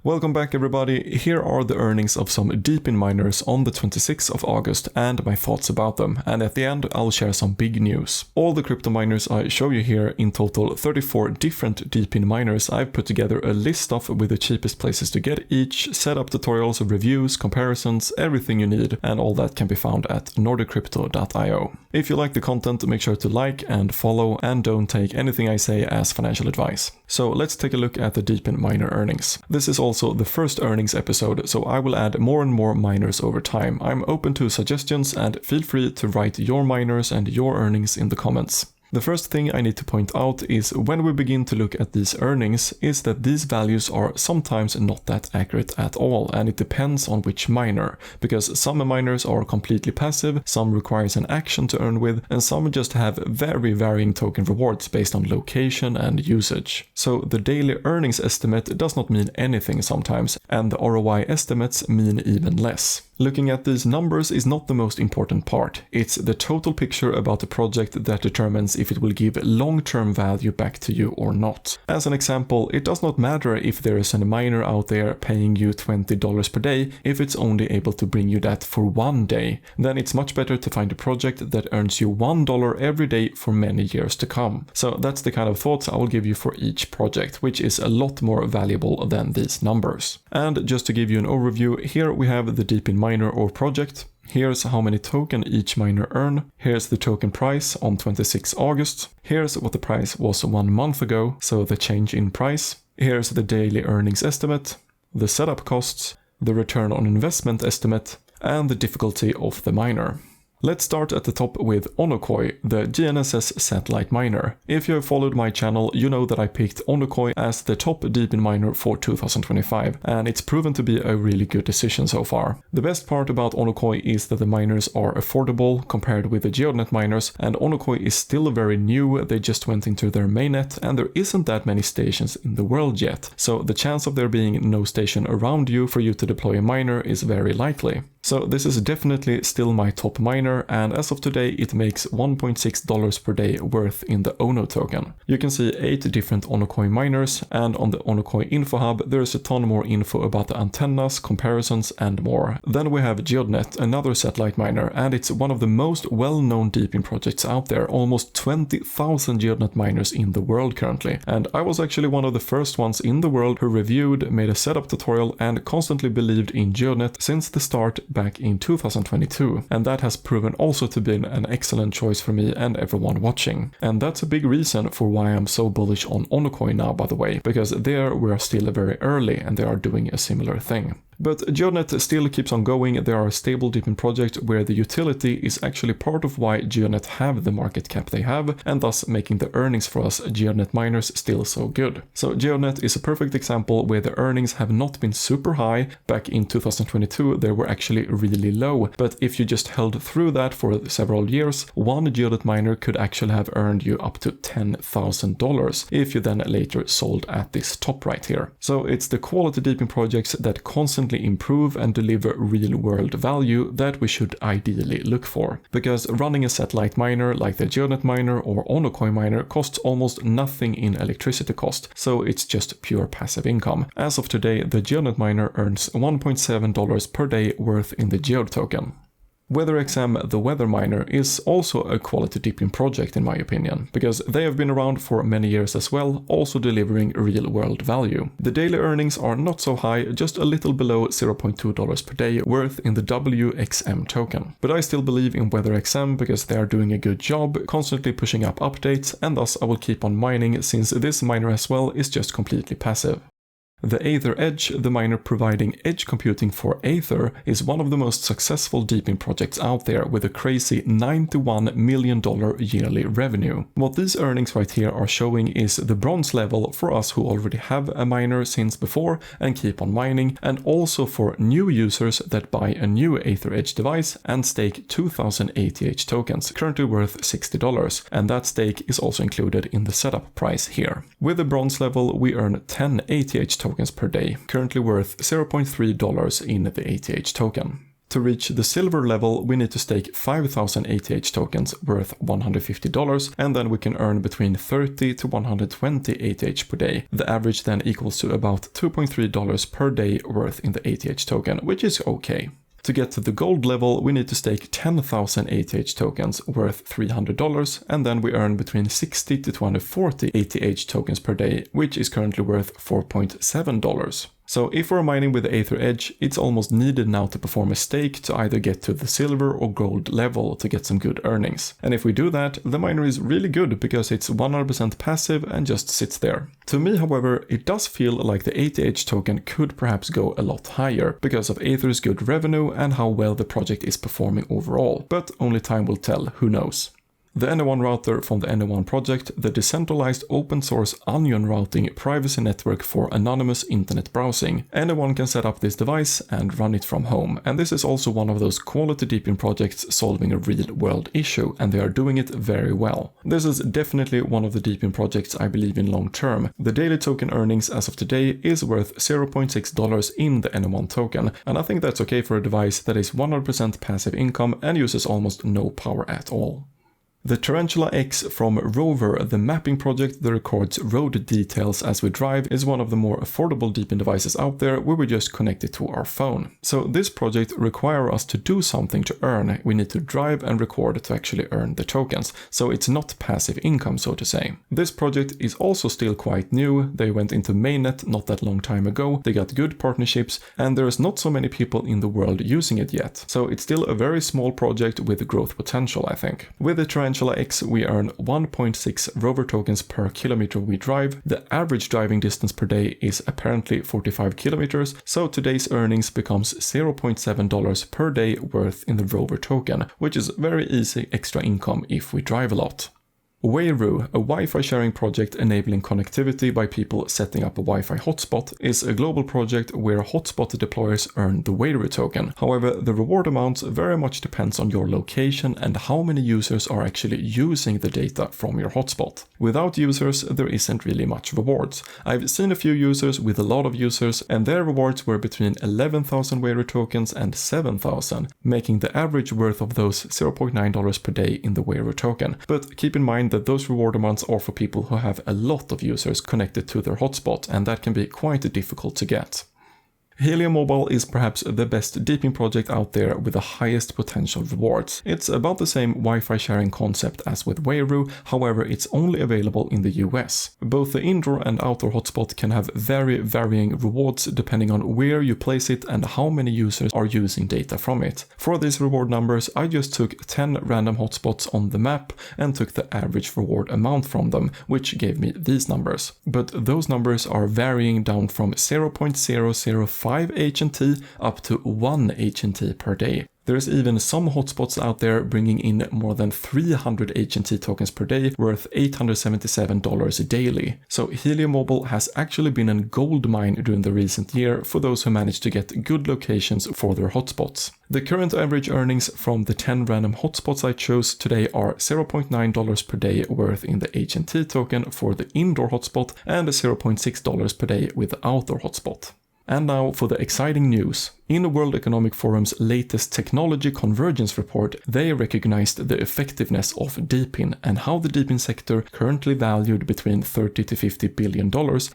Welcome back everybody, here are the earnings of some DePIN miners on the 26th of August and my thoughts about them, and at the end I'll share some big news. All the crypto miners I show you here, in total 34 different DePIN miners, I've put together a list of with the cheapest places to get each, setup tutorials, reviews, comparisons, everything you need, and all that can be found at nordicrypto.io. If you like the content, make sure to like and follow, and don't take anything I say as financial advice. So let's take a look at the DePIN miner earnings. This is also the first earnings episode, so I will add more and more miners over time. I'm open to suggestions and feel free to write your miners and your earnings in the comments. The first thing I need to point out is when we begin to look at these earnings is that these values are sometimes not that accurate at all, and it depends on which miner, because some miners are completely passive, some requires an action to earn with, and some just have very varying token rewards based on location and usage. So the daily earnings estimate does not mean anything sometimes, and the ROI estimates mean even less. Looking at these numbers is not the most important part, it's the total picture about the project that determines if it will give long-term value back to you or not. As an example, it does not matter if there is a miner out there paying you $20 per day if it's only able to bring you that for one day. Then it's much better to find a project that earns you $1 every day for many years to come. So that's the kind of thoughts I will give you for each project, which is a lot more valuable than these numbers. And just to give you an overview, here we have the DePIN miner or project. Here's how many token each miner earn. Here's the token price on 26 August. Here's what the price was 1 month ago, so the change in price. Here's the daily earnings estimate, the setup costs, the return on investment estimate, and the difficulty of the miner. Let's start at the top with Onocoy, the GNSS satellite miner. If you have followed my channel, you know that I picked Onocoy as the top DePIN miner for 2025, and it's proven to be a really good decision so far. The best part about Onocoy is that the miners are affordable compared with the GEODNET miners, and Onocoy is still very new, they just went into their mainnet, and there isn't that many stations in the world yet, so the chance of there being no station around you for you to deploy a miner is very likely. So this is definitely still my top miner, and as of today it makes $1.6 per day worth in the Ono token. You can see 8 different Onocoy miners, and on the Onocoy info hub there is a ton more info about the antennas, comparisons and more. Then we have GEODNET, another satellite miner, and it's one of the most well-known DePIN projects out there, almost 20,000 GEODNET miners in the world currently. And I was actually one of the first ones in the world who reviewed, made a setup tutorial and constantly believed in GEODNET since the start back in 2022, and that has proven also to be an excellent choice for me and everyone watching. And that's a big reason for why I'm so bullish on Onocoy now, by the way, because there we are still very early and they are doing a similar thing. But GEODNET still keeps on going. They are a stable DePIN project where the utility is actually part of why GEODNET have the market cap they have, and thus making the earnings for us GEODNET miners still so good. So GEODNET is a perfect example where the earnings have not been super high. Back in 2022 they were actually really low, but if you just held through that for several years, one GEODNET miner could actually have earned you up to $10,000 if you then later sold at this top right here. So it's the quality DePIN projects that constantly improve and deliver real-world value that we should ideally look for. Because running a satellite miner like the GEODNET miner or Onocoy miner costs almost nothing in electricity cost, so it's just pure passive income. As of today, the GEODNET miner earns $1.7 per day worth in the GEOD token. WeatherXM, the weather miner, is also a quality DePIN project in my opinion, because they have been around for many years as well, also delivering real-world value. The daily earnings are not so high, just a little below $0.2 per day worth in the WXM token. But I still believe in WeatherXM because they are doing a good job, constantly pushing up updates, and thus I will keep on mining since this miner as well is just completely passive. The Aethir Edge, the miner providing edge computing for Aethir, is one of the most successful DePIN projects out there with a crazy $91 million yearly revenue. What these earnings right here are showing is the bronze level for us who already have a miner since before and keep on mining, and also for new users that buy a new Aethir Edge device and stake 2000 ATH tokens, currently worth $60, and that stake is also included in the setup price here. With the bronze level we earn 10 ATH tokens per day, currently worth $0.3 in the ATH token. To reach the silver level, we need to stake 5,000 ATH tokens worth $150, and then we can earn between 30 to 120 ATH per day. The average then equals to about $2.3 per day worth in the ATH token, which is okay. To get to the gold level, we need to stake 10,000 ATH tokens worth $300, and then we earn between 60 to 240 ATH tokens per day, which is currently worth $4.7. So if we're mining with the Aethir Edge, it's almost needed now to perform a stake to either get to the silver or gold level to get some good earnings. And if we do that, the miner is really good because it's 100% passive and just sits there. To me, however, it does feel like the ATH token could perhaps go a lot higher because of Aethir's good revenue and how well the project is performing overall, but only time will tell, who knows. The NO1 router from the NO1 project, the decentralized open source onion routing privacy network for anonymous internet browsing. Anyone can set up this device and run it from home, and this is also one of those quality DePIN projects solving a real world issue, and they are doing it very well. This is definitely one of the DePIN projects I believe in long term. The daily token earnings as of today is worth $0.6 in the NO1 token, and I think that's okay for a device that is 100% passive income and uses almost no power at all. The TarantulaX from ROVR, the mapping project that records road details as we drive, is one of the more affordable DePIN devices out there where we just connect it to our phone. So this project requires us to do something to earn. We need to drive and record to actually earn the tokens, so it's not passive income, so to say. This project is also still quite new. They went into mainnet not that long time ago, they got good partnerships, and there's not so many people in the world using it yet. So it's still a very small project with growth potential, I think. With the TarantulaX, we earn 1.6 ROVR tokens per kilometer we drive. The average driving distance per day is apparently 45 kilometers, so today's earnings becomes $0.7 per day worth in the ROVR token, which is very easy extra income if we drive a lot. Wayru, a Wi-Fi sharing project enabling connectivity by people setting up a Wi-Fi hotspot, is a global project where hotspot deployers earn the Wayru token. However, the reward amounts very much depends on your location and how many users are actually using the data from your hotspot. Without users, there isn't really much rewards. I've seen a few users with a lot of users, and their rewards were between 11,000 Wayru tokens and 7,000, making the average worth of those $0.9 per day in the Wayru token. But keep in mind that those reward amounts are for people who have a lot of users connected to their hotspot, and that can be quite difficult to get. Helium Mobile is perhaps the best DePIN project out there with the highest potential rewards. It's about the same Wi-Fi sharing concept as with Wayru, however it's only available in the US. Both the indoor and outdoor hotspot can have very varying rewards depending on where you place it and how many users are using data from it. For these reward numbers, I just took 10 random hotspots on the map and took the average reward amount from them, which gave me these numbers. But those numbers are varying down from 0.005 HNT up to 1 HNT per day. There's even some hotspots out there bringing in more than 300 HNT tokens per day, worth $877 daily. So Helium Mobile has actually been a gold mine during the recent year for those who managed to get good locations for their hotspots. The current average earnings from the 10 random hotspots I chose today are $0.9 per day worth in the HNT token for the indoor hotspot and $0.6 per day with the outdoor hotspot. And now for the exciting news. In the World Economic Forum's latest Technology Convergence report, they recognized the effectiveness of DePIN and how the DePIN sector, currently valued between $30 to $50 billion,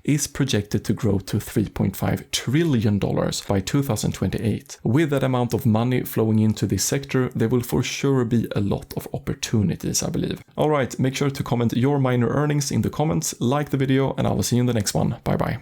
is projected to grow to $3.5 trillion by 2028. With that amount of money flowing into this sector, there will for sure be a lot of opportunities, I believe. Alright, make sure to comment your miner earnings in the comments, like the video, and I will see you in the next one. Bye bye.